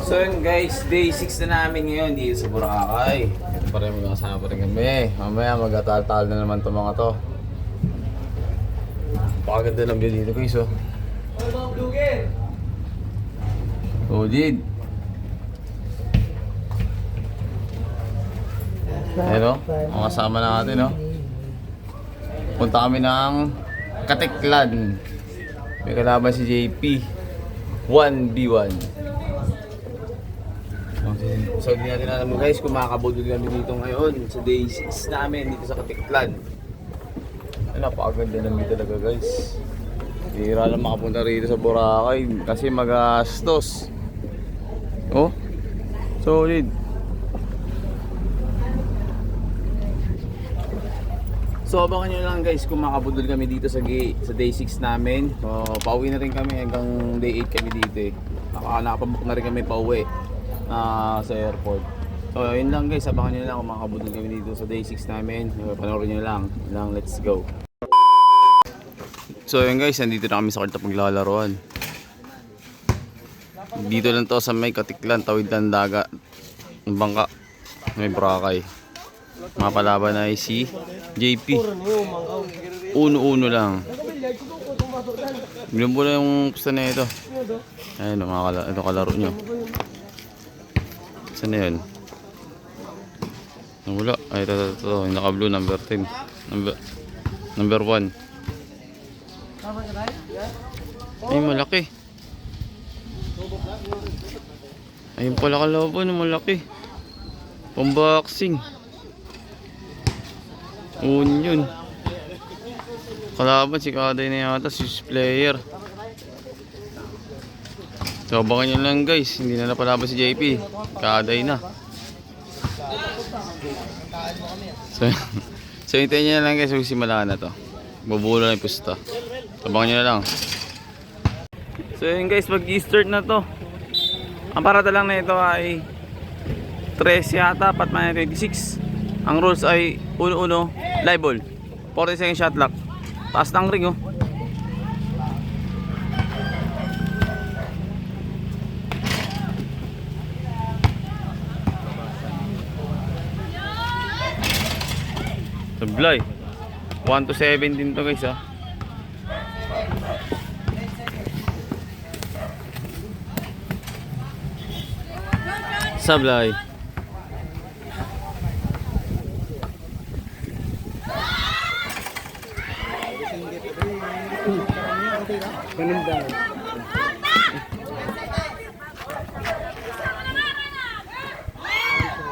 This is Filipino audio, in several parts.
So yun guys, day 6 na namin ngayon dito sa Boracay. Ito pa rin magkakasama pa rin kami. Mamaya mag-atal-tal na naman itong mga to. Pakaganda ng view dito guys oh. Oh Jid. Ayun oh, ang kasama natin oh. Punta kami ng Katiklan. May kalaban si JP 1v1. So hindi natin alam mo guys kung makakabudol kami dito ngayon sa day 6 namin dito sa Katiklan. Napakaganda namin talaga guys. Hira lang makapunta rito sa Boracay kasi magastos. Oh, solid. So abangan nyo lang guys kung makabudol kami dito sa day 6 namin. Pauwi na rin kami hanggang day 8 kami dito eh. Nakapabook na rin kami pauwi sa airport. So yun lang guys, abangan nyo lang kung makabudol kami dito sa day 6 namin. Panoorin nyo lang. Let's go. So yun guys, nandito na kami sa karta paglalaroan. Dito lang to sa may Katiklan, tawid ng dagat ng bangka, may Boracay. Mga palaban ay si JP. Uno-uno lang. Bilang po na yung pusta na ito. Ayun, ito kalaro nyo. Saan na yun? Wala. Ay, ito. Yung naka-blue, number 10. Number 1. Ay, malaki. Ayun pala kalaban, malaki. Pamboxing. Union. Kalaban si Kaday na yata, si player. So abangan nyo lang guys, hindi na napalaban si JP. Kaday na. So hintayin nyo na lang guys, magsimula na to. Bubulo na yung pusta. Abangan nyo na lang. So yun guys, mag-i-start na to. Ang parada lang na ito ay 3 yata, patman 26. Ang rules ay 1-1 live ball, 40 second shot clock. Taas ng ring oh. Sablay 1 to 17 to guys ah. Sablay. Ganun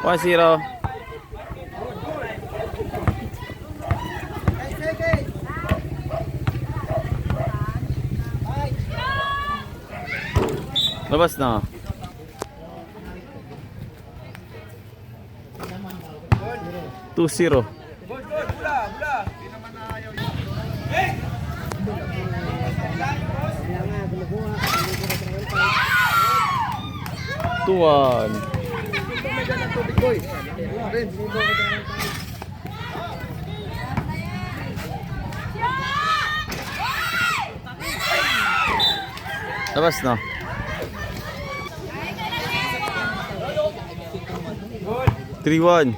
1-0. Labas na. Two zero. 2-1. Labas na. 3-1.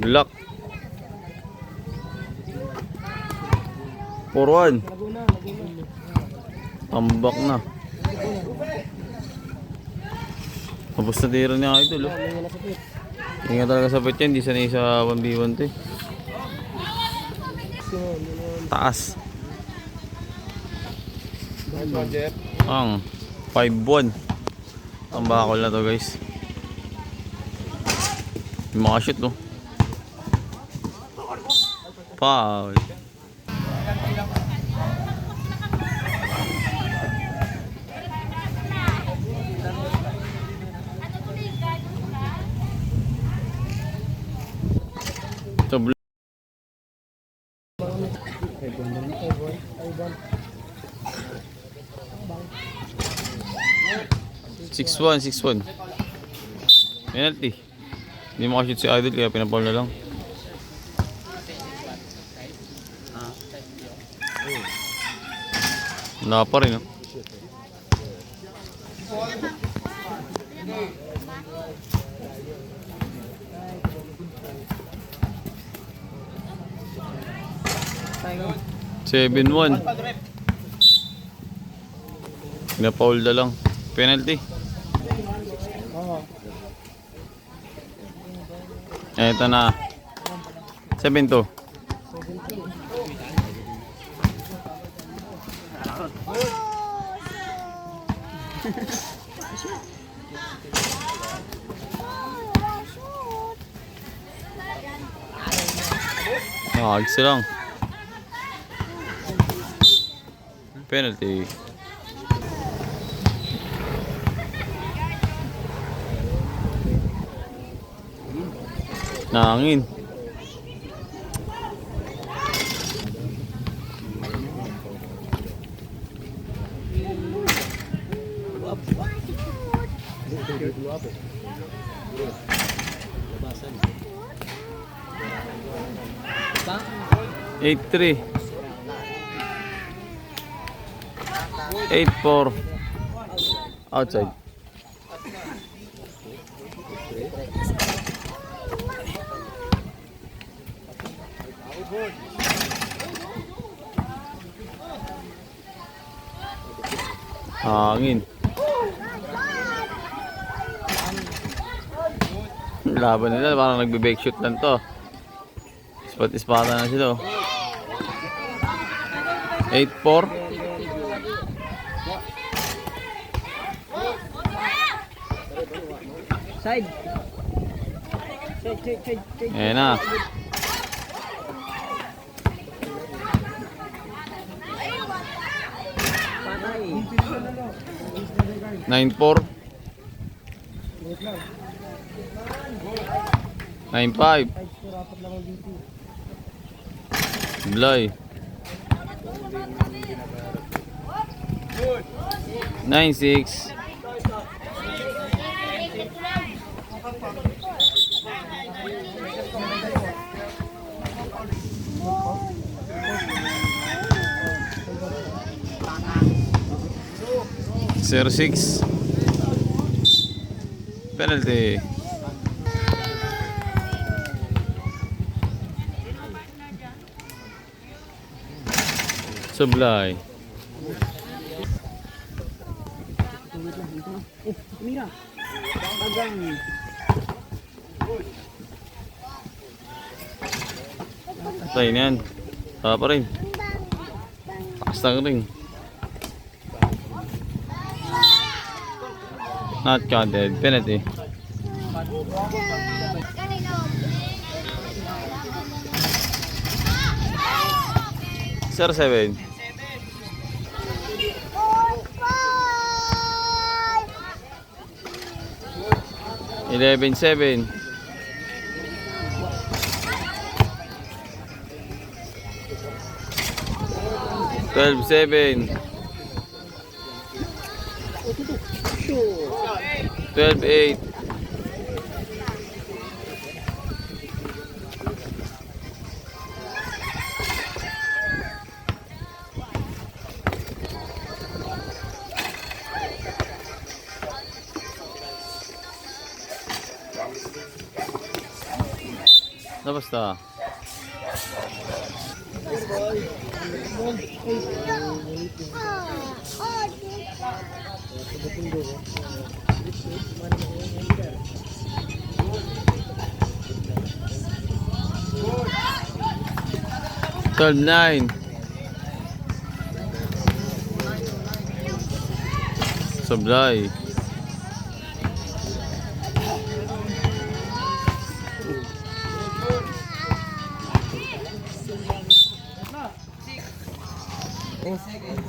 Block. 4-1. Tambak na. Tapos na tira niya idol oh. Hindi nga talaga sabit yan, hindi sanay sa 1v1 to eh. Taas. Ang 5-1. Tambakol na to guys. Yung mga shoot no. Foul. So 6-1, 6-1. Penalty. Hindi makashoot si Idol kaya pinapal na lang. Wala pa rin, oh. Tayo. 7-1. Pinapaul na lang. Penalty. Oo. Ito na. 7-2. Nakagsi lang. Penalty. Nangin. Eight 3. 8-4. Outside. Hangin. Laban nila parang nagbe-bake shoot lang to. Ispat-ispatan na sila. 8-4. Side. Side. Ayan na. Patay. 9-4. 9-5. Blay. 9-6. Zero 6. Penalty. Sublay. Mira. Tagang. Patay na yan. Tama pa rin. Takas na rin. Not counted. Penalty. Sir 7. 11-7. 12-7. 12-8. Na basta. Twelve 9. Sablay.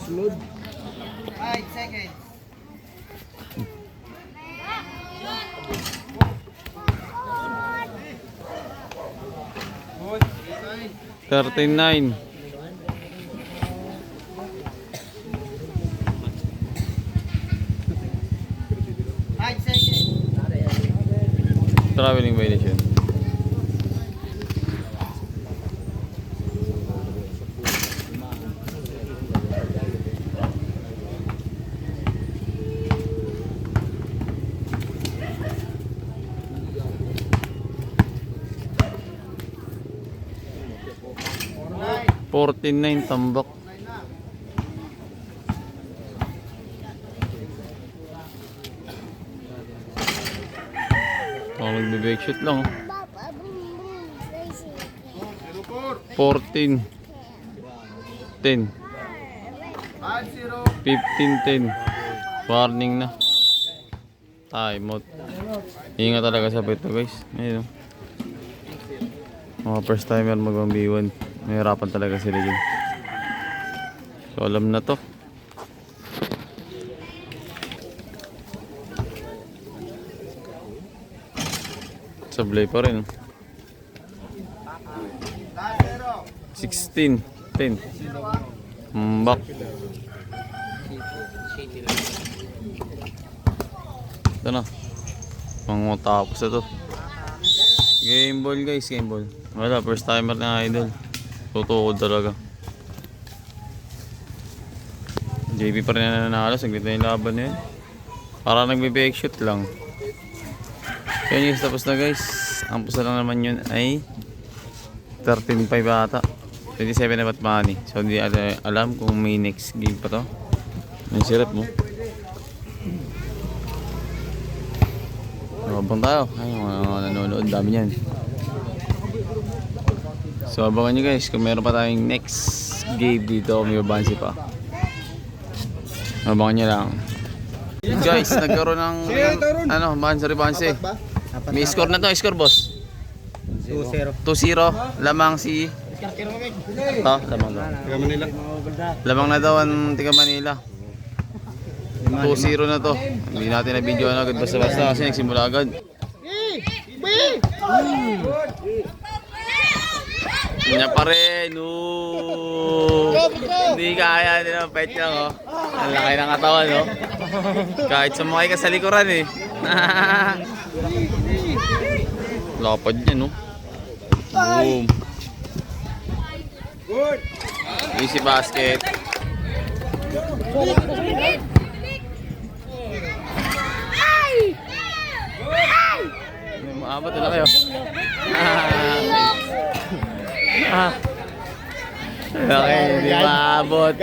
Sunod. 5 seconds. Thirteen 9. Traveling violation. Alright. 14-9 tambak. Oh, nagbe-bake shoot lang. Oh. 14 10 15-10. Warning na. Time out. Ingat talaga sa pito guys. Ayun. Mga first timer mag 1v1. Mahirapan talaga sila dyan. So alam na to. Sablay pa rin. 16 10. Mbak. Ito na. Tapos na to. Game ball guys, game ball. Wala, first timer na idol. Tutukod talaga. JB pa rin na nanalo. Saglit na yung laban na yun. Para nagbe-bake shoot lang. So yun guys, tapos na guys. Ang pusa lang naman yun ay 13-5 ata. 27 na ba't money. So hindi alam kung may next game pa to. Ang sirap mo. Abang tayo. Ay, mga nanonood. Dami yan. So abangan nyo guys kung meron pa tayong next game dito. May babansi pa. Abangan nyo lang. Guys, nagkaroon ng bansi. May score na to. Score boss. 2-0. 2-0. Lamang si... Ito, lamang daw. Tiga Manila. Lamang na daw ang Tiga Manila. 2-0 na to. Hindi natin na video na agad basta-basta kasi nagsimula agad. Niya pa rin. Hindi kaya nila pet niya. Oh. Ang laki ng katawan. Oh. Kahit sumakay ka sa likuran eh. Lapad niya no. Boom. Easy basket. Maabot na kayo. Okay, hindi maabot.